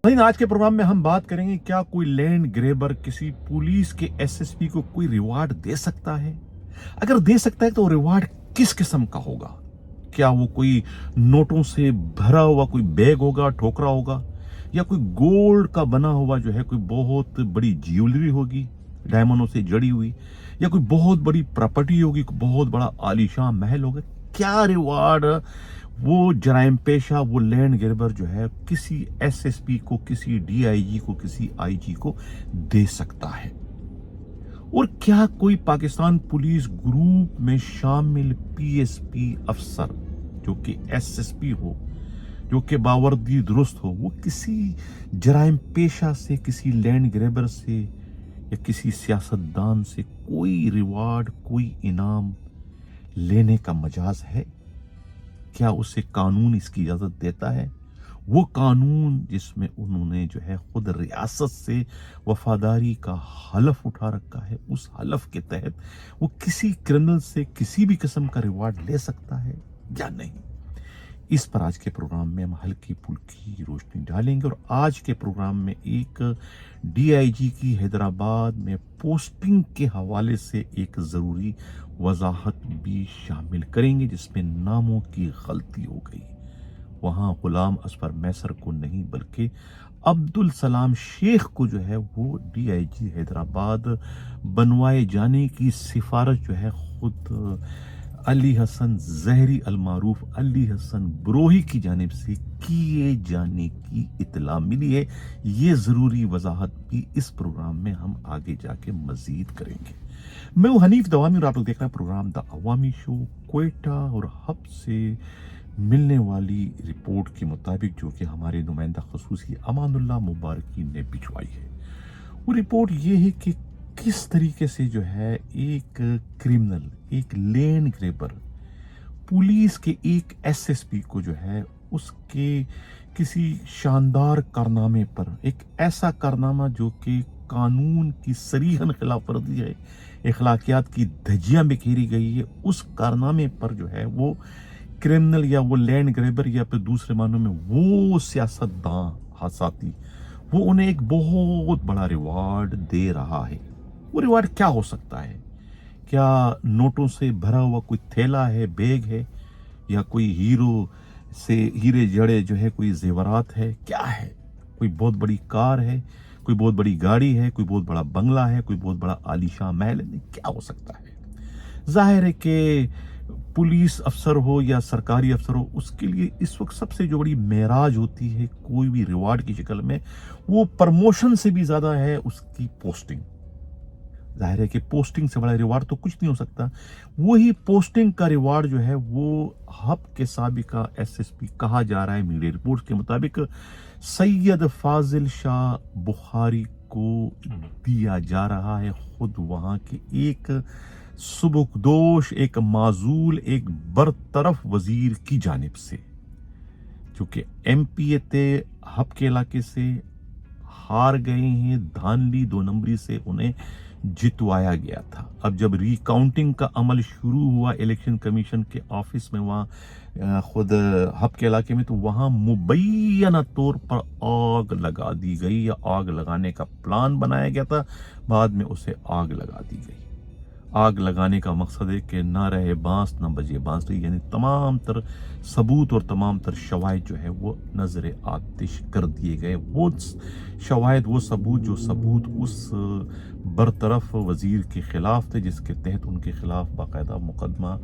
लेकिन आज के प्रोग्राम में हम बात करेंगे, क्या कोई लैंड ग्रेबर किसी पुलिस के एसएसपी को कोई रिवार्ड दे सकता है? अगर दे सकता है तो रिवार्ड किस किस्म का होगा? क्या वो कोई नोटों से भरा हुआ कोई बैग होगा, ठोकरा होगा, या कोई गोल्ड का बना हुआ जो है कोई बहुत बड़ी ज्वेलरी होगी डायमंडों से जड़ी हुई, या कोई बहुत बड़ी प्रॉपर्टी होगी, कोई बहुत बड़ा आलीशान महल होगा? क्या रिवार्ड वो जराइम पेशा, वो लैंड ग्रेबर जो है किसी एसएसपी को, किसी डीआईजी को, किसी आईजी को दे सकता है? और क्या कोई पाकिस्तान पुलिस ग्रुप में शामिल पीएसपी अफसर जो कि एसएसपी हो, जो कि बावर्दी दुरुस्त हो, वो किसी जराइम पेशा से, किसी लैंड ग्रेबर से या किसी सियासतदान से कोई रिवार्ड, कोई इनाम लेने का मजाज है? क्या उसे कानून इसकी इजाजत देता है? वो कानून जिसमें उन्होंने जो है खुद रियासत से वफादारी का हलफ उठा रखा है, उस हलफ के तहत वो किसी क्रिमिनल से किसी भी किस्म का रिवार्ड ले सकता है या नहीं? इस पर आज के प्रोग्राम में हम हल्की फुल्की रोशनी डालेंगे। और आज के प्रोग्राम में एक डीआईजी की हैदराबाद में पोस्टिंग के हवाले से एक ज़रूरी वजाहत भी शामिल करेंगे, जिसमें नामों की गलती हो गई। वहाँ गुलाम असफर मैसर को नहीं बल्कि अब्दुल सलाम शेख को जो है वो डीआईजी हैदराबाद बनवाए जाने की सिफारिश जो है खुद अली हसन जहरी अलमारूफ अली हसन ब्रोही की जानिब से किए जाने की इतला मिली है। ये ज़रूरी वजाहत भी इस प्रोग्राम में हम आगे जाके मजीद करेंगे। मैं हूं हनीफ दवामी और आप लोग देख रहे हैं program the Awami show. Quetta और हब से मिलने वाली रिपोर्ट के मुताबिक, जो कि हमारे नुमाइंदा खसूसी अमानुल्लाह मुबारकी ने भिजवाई है, वो रिपोर्ट ये है कि किस तरीके से जो है एक क्रिमिनल, एक लैंड ग्रेबर पुलिस के एक एसएसपी को जो है उसके किसी शानदार कारनामे पर, एक ऐसा कारनामा जो कि कानून की सरीहन खिलाफ वर्जी है, अखलाकियात की धज्जियां बिखेरी गई है, उस कारनामे पर जो है वो क्रिमिनल या वो लैंड ग्रेबर या फिर दूसरे मानों में वो सियासतदान हासाती, वो उन्हें एक बहुत बड़ा रिवार्ड दे रहा है। वो रिवार्ड क्या हो सकता है? क्या नोटों से भरा हुआ कोई थैला है, बैग है, या कोई हीरे जड़े जो है कोई जेवरात है? क्या है? कोई बहुत बड़ी कार है, कोई बहुत बड़ी गाड़ी है, कोई बहुत बड़ा बंगला है, कोई बहुत बड़ा आलीशान महल है? क्या हो सकता है? जाहिर है कि पुलिस अफसर हो या सरकारी अफसर हो, उसके लिए इस वक्त सबसे जो बड़ी मेराज होती है कोई भी रिवार्ड की शक्ल में, वो प्रमोशन से भी ज्यादा है उसकी पोस्टिंग। जाहिर है कि पोस्टिंग से बड़ा रिवार्ड तो कुछ नहीं हो सकता। वही पोस्टिंग का रिवार्ड जो है वो हब के साबिका एसएसपी कहा जा रहा है मीडिया रिपोर्ट के मुताबिक सैयद फाजिल शाह बुखारी को दिया जा रहा है, खुद वहां के एक सुबुकदोश, एक माजूल, एक बरतरफ वजीर की जानिब से, जो कि एमपीए थे, हब के इलाके से हार गए हैं, धानली 2 नंबरी से उन्हें जितवाया गया था। अब जब रिकाउंटिंग का अमल शुरू हुआ इलेक्शन कमीशन के ऑफिस में, वहाँ खुद हब के इलाके में, तो वहाँ मुबैना तौर पर आग लगा दी गई, या आग लगाने का प्लान बनाया गया था, बाद में उसे आग लगा दी गई। आग लगाने का मकसद है कि ना रहे बांस ना बजे बांसुरी, यानी तमाम तर सबूत और तमाम तर शवाहिद जो है वो नजर आतिश कर दिए गए। वो शवाहिद, वो सबूत उस बरतरफ वजीर के खिलाफ थे, जिसके तहत उनके खिलाफ बाकायदा मुकदमा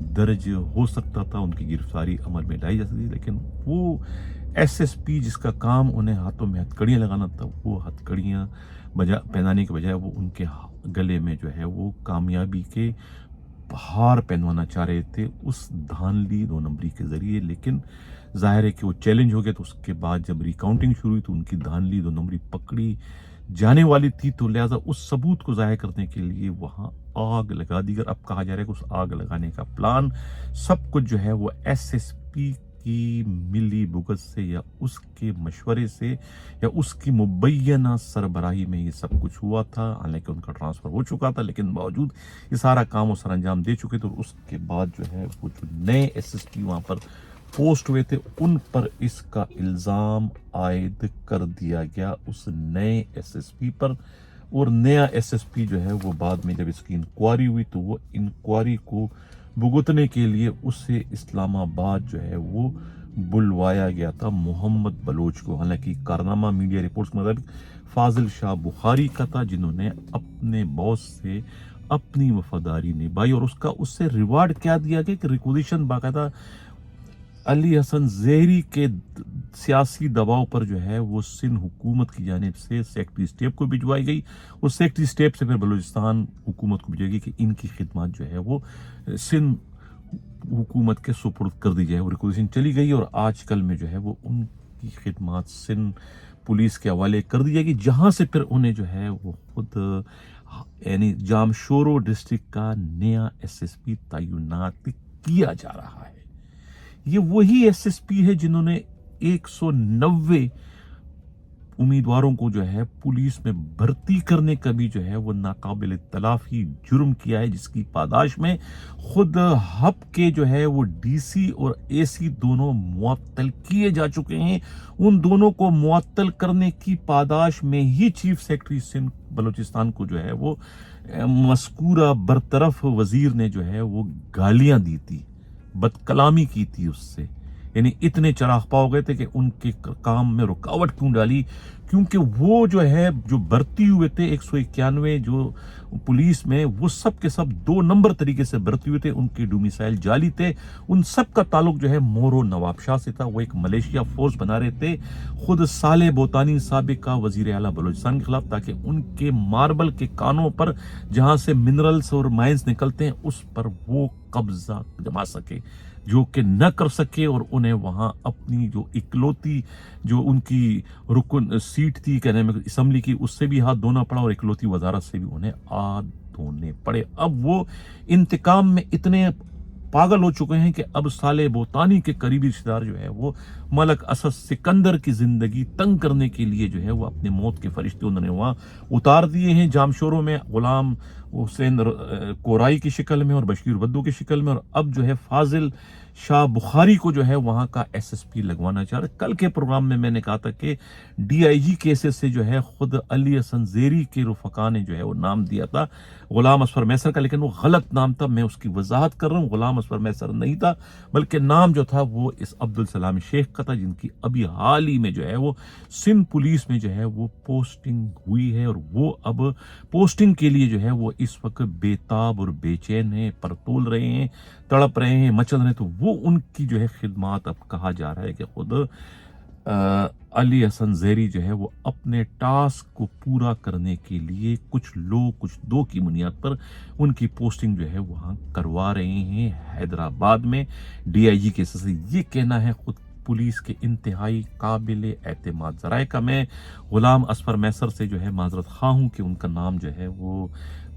दर्ज हो सकता था, उनकी गिरफ्तारी अमल में लाई जा सकती थी। लेकिन वो एसएसपी जिसका काम उन्हें हाथों में हथकड़ियाँ लगाना था, वो हथकड़ियाँ पहनाने के बजाय वो उनके गले में जो है वो कामयाबी के हार पहनवाना चाह रहे थे उस धानली 2 नंबरी के जरिए। लेकिन जाहिर है कि वो चैलेंज हो गया, तो उसके बाद जब रिकाउंटिंग शुरू हुई तो उनकी धानली 2 नंबरी पकड़ी जाने वाली थी, तो लिहाजा उस सबूत को जाहिर करने के लिए वहां आग लगा दी गई। अब कहा जा रहा है कि उस आग लगाने का प्लान सब कुछ जो है वो एसएसपी की मिली भुगत से या उसके मशवरे से या उसकी मुबैना सरबराही में ये सब कुछ हुआ था। हालांकि उनका ट्रांसफर हो चुका था, लेकिन बावजूद ये सारा काम वो सर अंजाम दे चुके थे। तो उसके बाद जो है वो जो नए एसएसपी वहाँ पर पोस्ट हुए थे उन पर इसका इल्ज़ाम आयद कर दिया गया उस नए एसएसपी पर। और नया एसएसपी जो है वो बाद में जब इसकी इंक्वायरी हुई तो वो इंक्वायरी को भुगतने के लिए उसे इस्लामाबाद जो है वो बुलवाया गया था, मोहम्मद बलोच को। हालांकि कारनामा मीडिया रिपोर्ट्स के मुताबिक फाजिल शाह बुखारी का था, जिन्होंने अपने बॉस से अपनी वफादारी निभाई और उससे रिवार्ड क्या दिया गया कि रिक्विजिशन बाकायदा अली हसन ज़ेहरी के सियासी दबाव पर जो है वो सिंध हुकूमत की जानिब से सेक्रेटरी स्टेट को भिजवाई गई और सेक्रेटरी स्टेट से फिर बलूचिस्तान हुकूमत को भिजवाई गई कि इनकी खिदमत जो है वो सिंध हुकूमत के सुपुर्द कर दी जाए। और रिक्वेजिशन चली गई और आजकल में जो है वो उनकी खिदमत सिंध पुलिस के हवाले कर दी जाएगी, जहाँ से फिर उन्हें जो है वो खुद यानी जामशोरो डिस्ट्रिक्ट का नया एसएसपी तैनात किया जा रहा है। ये वही एसएसपी है जिन्होंने 190 उम्मीदवारों को जो है पुलिस में भर्ती करने का भी जो है वो नाकाबिल तलाफी जुर्म किया है, जिसकी पादाश में खुद हब के जो है वो डीसी और एसी दोनों मुअत्तल किए जा चुके हैं। उन दोनों को मुअत्तल करने की पादाश में ही चीफ सेक्रेटरी सिंध बलूचिस्तान को जो है वो मस्कूरा बरतरफ वजीर ने जो है वो गालियां दी थी, बदकलामी की थी उससे। यानी इतने चरागपा हो गए थे कि उनके काम में रुकावट क्यों डाली, क्योंकि वो जो है जो भर्ती हुए थे 191 जो पुलिस में, वो सब के सब 2 नंबर तरीके से भर्ती हुए थे, उनके डोमिसाइल जाली थे। उन सब का ताल्लुक जो है मोरो नवाब शाह से था। वो एक मलेशिया फोर्स बना रहे थे खुद साले बोतानी साबिका वजीर आला बलूचिस्तान के खिलाफ, ताकि उनके मार्बल के कानों पर जहां से मिनरल्स और माइंस निकलते हैं उस पर वो कब्जा जमा सके, जो कि न कर सके। और उन्हें वहां अपनी जो इकलौती जो उनकी रुकन सीट थी कहने में असम्बली की, उससे भी हाथ धोना पड़ा और इकलौती वजारत से भी उन्हें हाथ धोने पड़े। अब वो इंतकाम में इतने पागल हो चुके हैं कि अब साले बोतानी के करीबी रिश्तेदार जो है वो मलक असद सिकंदर की जिंदगी तंग करने के लिए जो है वो अपने मौत के फरिश्ते उन्होंने वहां उतार दिए हैं। जामशोरों में गुलाम हुसैन कोराई की शक्ल में और बशीर बद्दू की शक्ल में, और अब जो है फाजिल शाह बुखारी को जो है वहां का एसएसपी लगवाना चाह रहे। कल के प्रोग्राम में मैंने कहा था कि डीआईजी केसेस से जो है खुद अली हसन ज़ेहरी के रुफका ने जो है वो नाम दिया था गुलाम असफर मैसर का, लेकिन वो गलत नाम था। मैं उसकी वजाहत कर रहा हूँ, गुलाम असफर मैसर नहीं था, बल्कि नाम जो था वो इस अब्दुल सलाम शेख का था, जिनकी अभी हाल ही में जो है वो सिंध पुलिस में जो है वो पोस्टिंग हुई है। और वो अब पोस्टिंग के लिए जो है वो इस वक्त बेताब और बेचैन है, परतोल रहे हैं, तड़प रहे हैं, मचल रहे हैं। तो वो उनकी जो है खिदमत अब कहा जा रहा है कि खुद अली हसन ज़ेहरी जो है वो अपने टास्क को पूरा करने के लिए कुछ लोग कुछ दो की बुनियाद पर उनकी पोस्टिंग जो है वहाँ करवा रहे हैं हैदराबाद में डीआईजी के से। ये कहना है खुद पुलिस के इंतहाई काबिल एतमाद ज़राए का। मैं गुलाम असफर मैसर से जो है माजरत खा हूँ कि उनका नाम जो है वो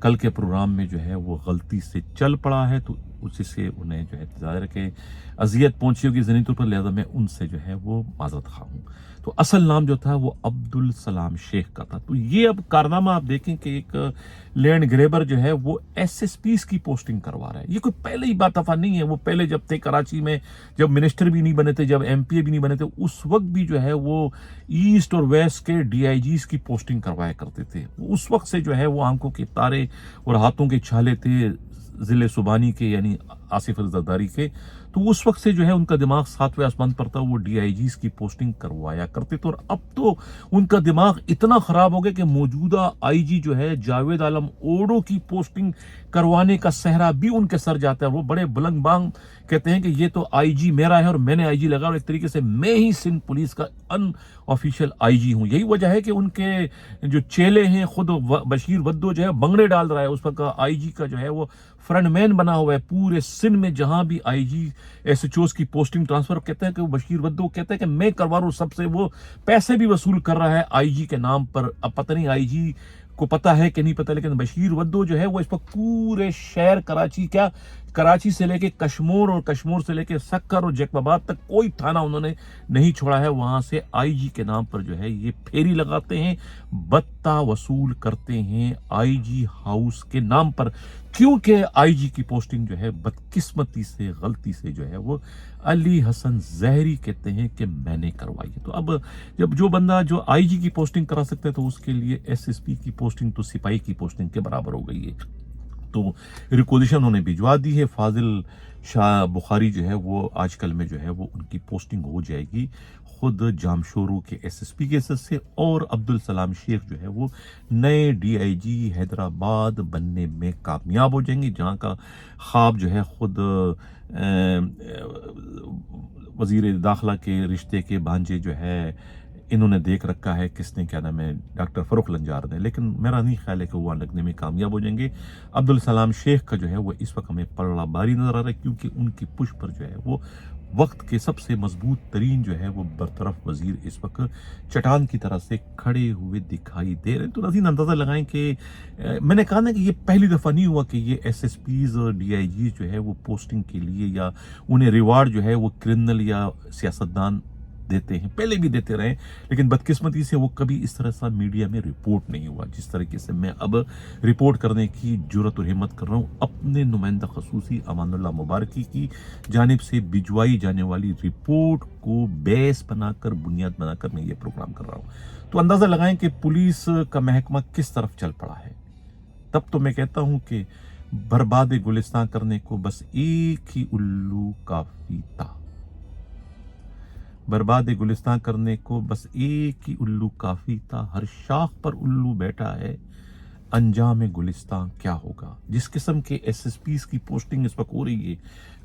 कल के प्रोग्राम में जो है वो गलती से चल पड़ा है, तो उसी से उन्हें जो है ज़ाहिर के अजियत पहुंची होगी ज़हनी तौर पर, लिहाजा मैं उनसे जो है वो माजरत खा हूँ। तो असल नाम जो था वो अब्दुल सलाम शेख का था। तो ये अब कारनामा आप देखें कि एक लैंड ग्रेबर जो है वो एसएसपीज की पोस्टिंग करवा रहा है। ये कोई पहले ही बात दफा नहीं है, वो पहले जब थे कराची में, जब मिनिस्टर भी नहीं बने थे, जब एमपीए भी नहीं बने थे, उस वक्त भी जो है वो ईस्ट और वेस्ट के डीआईजीज की पोस्टिंग करवाया करते थे। उस वक्त से जो है वो आंखों के तारे और हाथों के छाले थे जिले सुबानी के यानी आसिफ अली जरदारी के। तो उस वक्त से जो है उनका दिमाग 7वें आसमान पर था, वो डीआईजीज की पोस्टिंग करवाया करते थे। और अब तो उनका दिमाग इतना खराब हो गया कि मौजूदा आईजी जो है जावेद आलम ओडो की पोस्टिंग करवाने का सहरा भी उनके सर जाता है। वो बड़े बुलंद बांग कहते हैं कि ये तो आईजी मेरा है और मैंने आईजी लगा, और एक तरीके से मैं ही सिंध पुलिस का अनऑफिशियल आईजी हूं। यही वजह है कि उनके जो चेले हैं, खुद बशीर बद्दो जो है बंगड़े डाल रहा है, उस पर आईजी का जो है वो फ्रंटमैन बना हुआ है पूरे सिंध में। जहां भी आईजी एसएचओस की पोस्टिंग ट्रांसफर कहते हैं कि बशीर बद्दो कहते हैं कि मैं करवा रहा हूं सबसे, वो पैसे भी वसूल कर रहा है आईजी के नाम पर। अब पता नहीं आईजी को पता है कि नहीं पता, लेकिन बशीर बद्दो जो है वो इस पर पूरे शहर कराची क्या कराची से लेके कश्मीर और कश्मीर से लेके सक्कर और जैकबाबाद तक कोई थाना उन्होंने नहीं छोड़ा है। वहां से आईजी के नाम पर जो है ये फेरी लगाते हैं, बत्ता वसूल करते हैं आईजी हाउस के नाम पर, क्योंकि आईजी की पोस्टिंग जो है बदकिस्मती से, गलती से जो है वो अली हसन जहरी कहते हैं कि मैंने करवाई है। तो अब जब जो बंदा जो आईजी की पोस्टिंग करा सकता है तो उसके लिए एसएसपी की पोस्टिंग तो सिपाही की पोस्टिंग के बराबर हो गई है। तो रिक्वेजिशन उन्हें भिजवा दी है। फाजिल शाह बुखारी जो है वो आजकल में जो है वो उनकी पोस्टिंग हो जाएगी खुद जामशोरू के एसएसपी के से, और अब्दुल सलाम शेख जो है वो नए डीआईजी हैदराबाद बनने में कामयाब हो जाएंगे, जहां का ख्वाब जो है खुद वजीर दाखिला के रिश्ते के भांजे जो है इन्होंने देख रखा है, किसने, क्या नाम है, डॉक्टर फरूख लंजार ने, लेकिन मेरा नहीं ख्याल है कि वो लगने में कामयाब हो जाएंगे। अब्दुल सलाम शेख का जो है वो इस वक्त हमें पलड़ा भारी नजर आ रहा है, क्योंकि उनकी पुश पर जो है वो वक्त के सबसे मजबूत तरीन जो है वो बरतरफ वजीर इस वक्त चट्टान की तरह से खड़े हुए दिखाई दे रहे हैं। तो नाज़रीन अंदाज़ा लगाएं कि मैंने कहा ना कि ये पहली दफ़ा नहीं हुआ कि ये एसएसपीज और डीआईजी जो है वो पोस्टिंग के लिए या उन्हें रिवार्ड जो है वो क्रिमिनल या सियासतदान देते हैं, पहले भी देते रहे, लेकिन बदकिस्मती से वो कभी इस तरह सा मीडिया में रिपोर्ट नहीं हुआ जिस तरीके से मैं अब रिपोर्ट करने की जुर्रत और हिम्मत कर रहा हूँ अपने नुमाइंदा खसूसी अमानुल्लाह मुबारकी की जानिब से भिजवाई जाने वाली रिपोर्ट को बेस बनाकर, बुनियाद बनाकर मैं ये प्रोग्राम कर रहा हूँ। तो अंदाज़ा लगाएं कि पुलिस का महकमा किस तरफ चल पड़ा है। तब तो मैं कहता हूँ कि बर्बाद गुलिस्तान करने को बस एक ही उल्लू काफी था, बर्बाद गुलिस्तान करने को बस एक ही उल्लू काफी था। हर शाख पर उल्लू बैठा है, अंजाम गुलिस्तान क्या होगा। जिस किस्म के एसएसपीज की पोस्टिंग इस वक्त हो रही है,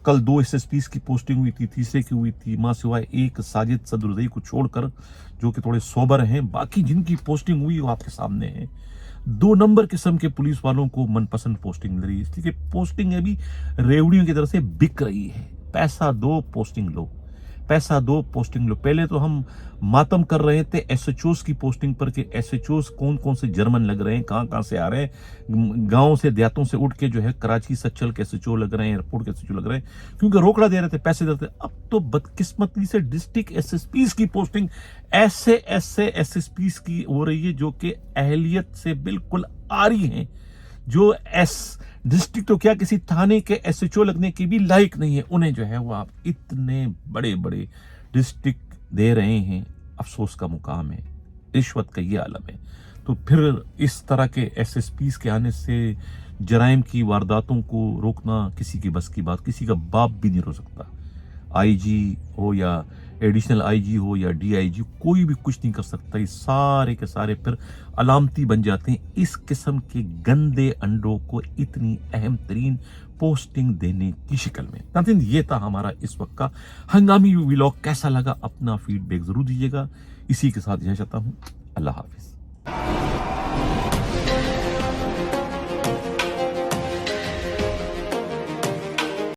कल 2 एसएसपीज की पोस्टिंग हुई थी, तीसरे की हुई थी, मां सिवाय एक साजिद सदरुद्दई को छोड़कर जो कि थोड़े सोबर हैं, बाकी जिनकी पोस्टिंग हुई वो आपके सामने है। 2 नंबर किस्म के पुलिस वालों को मनपसंद पोस्टिंग मिल रही है, इसलिए पोस्टिंग अभी रेवड़ियों की तरह से बिक रही है। पैसा दो पोस्टिंग लो, पैसा दो पोस्टिंग लो। पहले तो हम मातम कर रहे थे एसएचओस की पोस्टिंग पर कि एसएचओस कौन कौन से जर्मन लग रहे हैं, कहां कहां से आ रहे हैं, गांव से देहातों से उठ के जो है कराची सच्चल के एसएचओ लग रहे हैं, एयरपोर्ट के एसएचओ लग रहे हैं, क्योंकि रोकड़ा दे रहे थे, पैसे दे रहे थे। अब तो बदकिस्मती से डिस्ट्रिक्ट एसएसपीज की पोस्टिंग ऐसे एसएसपीज की हो रही है जो कि अहलियत से बिल्कुल आरी हैं, जो डिस्ट्रिक्ट तो क्या किसी थाने के एसएचओ लगने की भी लायक नहीं है, उन्हें जो है वो आप इतने बड़े बड़े डिस्ट्रिक्ट दे रहे हैं। अफसोस का मुकाम है, रिश्वत का ये आलम है। तो फिर इस तरह के एसएसपीज के आने से जराइम की वारदातों को रोकना किसी की बस की बात, किसी का बाप भी नहीं रोक सकता। आईजी हो या एडिशनल आईजी हो या डीआईजी, कोई भी कुछ नहीं कर सकता। ये सारे के सारे फिर अलामती बन जाते हैं इस किस्म के गंदे अंडों को इतनी अहम तरीन पोस्टिंग देने की शक्ल में। नाज़रीन ये था हमारा इस वक्त का हंगामी व्लॉग। कैसा लगा अपना फीडबैक जरूर दीजिएगा। इसी के साथ इजाजत चाहता हूँ, अल्लाह हाफिज।